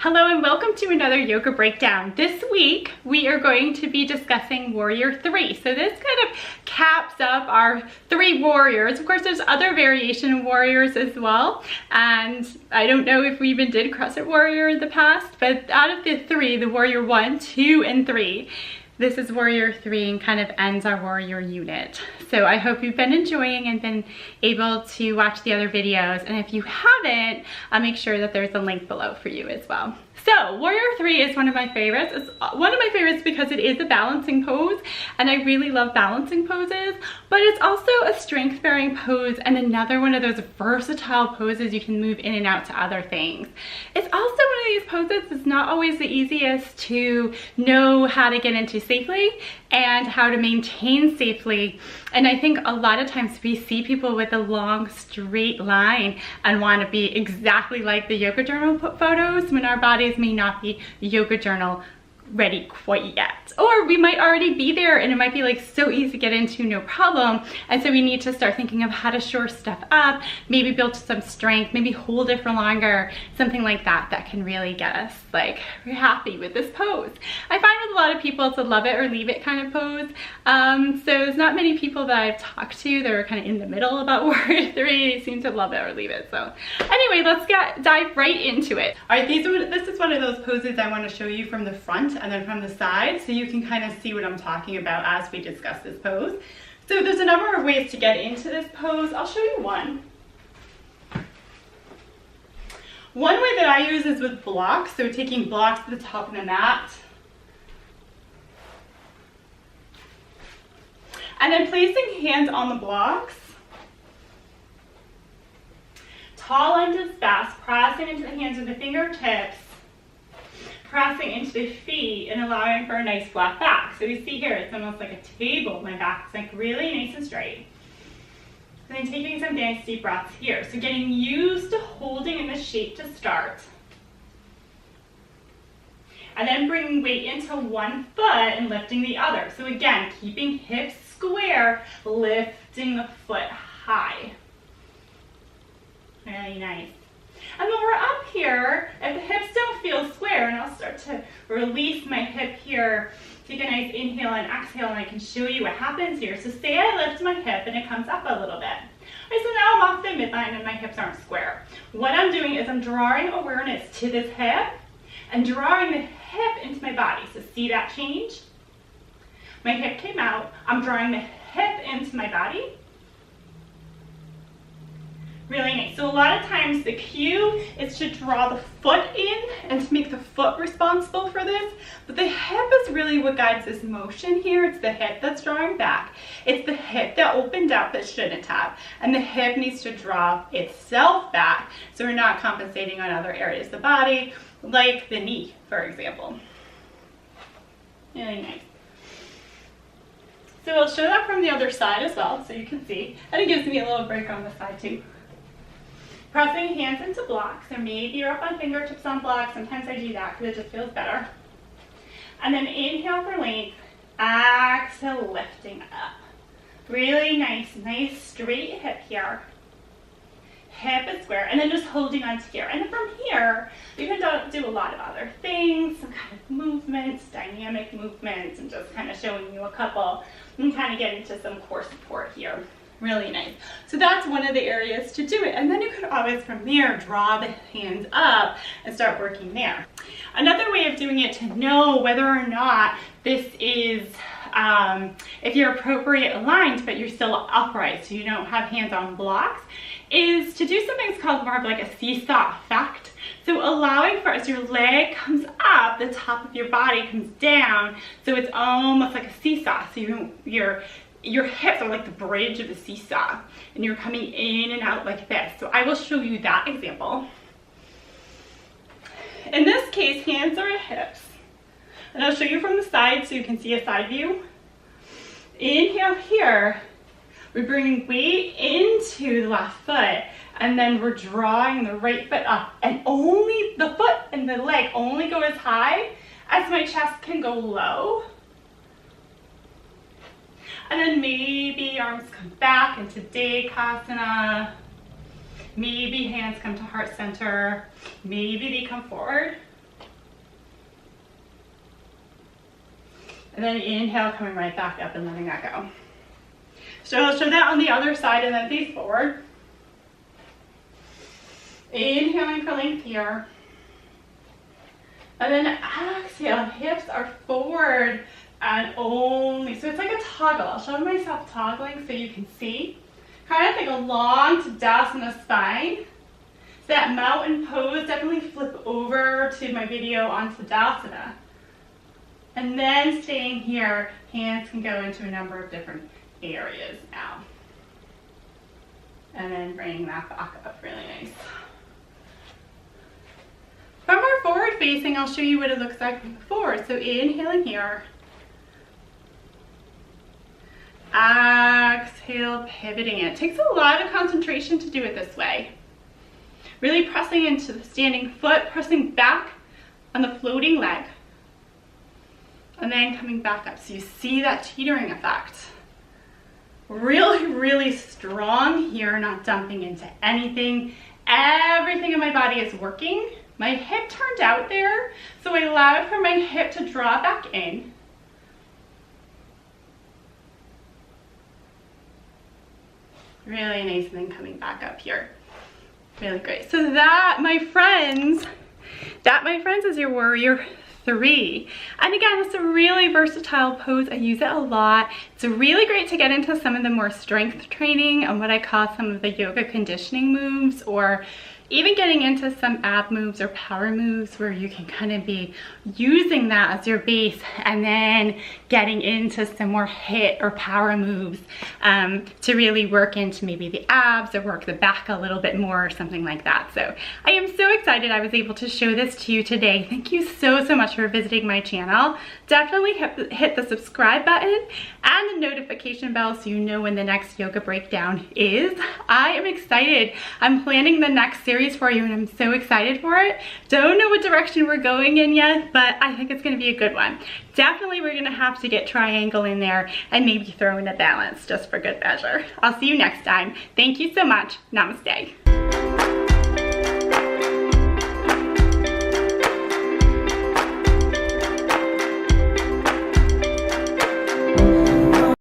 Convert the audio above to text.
Hello and welcome to another yoga breakdown. This week we are going to be discussing Warrior 3. So this kind of caps up our 3 warriors. Of course there's other variation warriors as well, and I don't know if we even did CrossFit Warrior in the past, but out of the 3, the Warrior 1, 2, and 3, this is Warrior 3 and kind of ends our warrior unit. So I hope you've been enjoying and been able to watch the other videos. And if you haven't, I'll make sure that there's a link below for you as well. So Warrior 3 is one of my favorites. It's one of my favorites because it is a balancing pose, and I really love balancing poses, but it's also a strength bearing pose and another one of those versatile poses you can move in and out to other things. It's also one of these poses that's not always the easiest to know how to get into safely and how to maintain safely. And I think a lot of times we see people with a long straight line and want to be exactly like the yoga journal photos when our bodies may not be yoga journal ready quite yet, or we might already be there and it might be like so easy to get into, no problem. And so we need to start thinking of how to shore stuff up, maybe build some strength, maybe hold it for longer, something like that that can really get us like we're happy with this pose. I find with a lot of people it's a love it or leave it kind of pose. So there's not many people that I've talked to that are kind of in the middle about Warrior 3. They seem to love it or leave it. So anyway, let's dive right into it. All right, this is one of those poses I want to show you from the front and then from the side, so you can kind of see what I'm talking about as we discuss this pose. So there's a number of ways to get into this pose. I'll show you one. One way that I use is with blocks, so taking blocks to the top of the mat. And then placing hands on the blocks. Tall lunges fast, pressing into the hands with the fingertips, pressing into the feet and allowing for a nice flat back. So you see here, it's almost like a table. My back's like really nice and straight. And then taking some nice deep breaths here. So getting used to holding in this shape to start. And then bringing weight into one foot and lifting the other. So again, keeping hips square, lifting the foot high. Really nice. And when we're up here, if the hips don't feel square, and I'll start to release my hip here, take a nice inhale and exhale, and I can show you what happens here. So say I lift my hip and it comes up a little bit. All right, so now I'm off the midline and my hips aren't square. What I'm doing is I'm drawing awareness to this hip and drawing the hip into my body. So see that change? My hip came out, I'm drawing the hip into my body. Really nice. So a lot of times the cue is to draw the foot in and to make the foot responsible for this, but the hip is really what guides this motion here. It's the hip that's drawing back. It's the hip that opened up that shouldn't have, and the hip needs to draw itself back so we're not compensating on other areas of the body, like the knee, for example. Really nice. So I'll show that from the other side as well so you can see, and it gives me a little break on the side too. Pressing hands into blocks, or maybe you're up on fingertips on blocks. Sometimes I do that because it just feels better. And then inhale for length, exhale, lifting up. Really nice straight hip here. Hip is square, and then just holding on to here. And then from here, you can do a lot of other things, some kind of movements, dynamic movements, and just kind of showing you a couple, and kind of get into some core support here. Really nice. So that's one of the areas to do it. And then you could always from there draw the hands up and start working there. Another way of doing it to know whether or not this is, if you're appropriate aligned but you're still upright, so you don't have hands on blocks, is to do something that's called more of like a seesaw effect. So allowing for, as your leg comes up, the top of your body comes down, so it's almost like a seesaw. So your hips are like the bridge of the seesaw, and you're coming in and out like this. So I will show you that example. In this case, hands are at hips, and I'll show you from the side so you can see a side view. Inhale here, we're bringing weight into the left foot, and then we're drawing the right foot up, and only the foot and the leg only go as high as my chest can go low. And then maybe arms come back into Valeriekasana. Maybe hands come to heart center. Maybe they come forward. And then inhale, coming right back up and letting that go. So I'll show that on the other side and then face forward. Inhaling for length here. And then exhale, hips are forward and only. So it's like a toggle. I'll show myself toggling so you can see. Kind of like a long Tadasana spine. So that mountain pose, definitely flip over to my video on Tadasana. And then staying here, hands can go into a number of different areas now. And then bringing that back up, really nice. From our forward facing, I'll show you what it looks like before. So inhaling here. Exhale, pivoting it. It takes a lot of concentration to do it this way. Really pressing into the standing foot, pressing back on the floating leg. And then coming back up. So you see that teetering effect. Really, really strong here, not dumping into anything. Everything in my body is working. My hip turned out there, so I allowed for my hip to draw back in. Really nice, and then coming back up here. Really great. So that, my friends, is your warrior 3. And again, it's a really versatile pose. I use it a lot. It's really great to get into some of the more strength training and what I call some of the yoga conditioning moves, or even getting into some ab moves or power moves where you can kind of be using that as your base and then getting into some more HIIT or power moves to really work into maybe the abs or work the back a little bit more or something like that. So I am so excited I was able to show this to you today. Thank you so much for visiting my channel. Definitely hit the subscribe button and the notification bell so you know when the next yoga breakdown is. I am excited. I'm planning the next series for you and I'm so excited for it. Don't know what direction we're going in yet, but I think it's going to be a good one. Definitely we're going to have to get triangle in there and maybe throw in a balance just for good measure. I'll see you next time. Thank you so much. Namaste.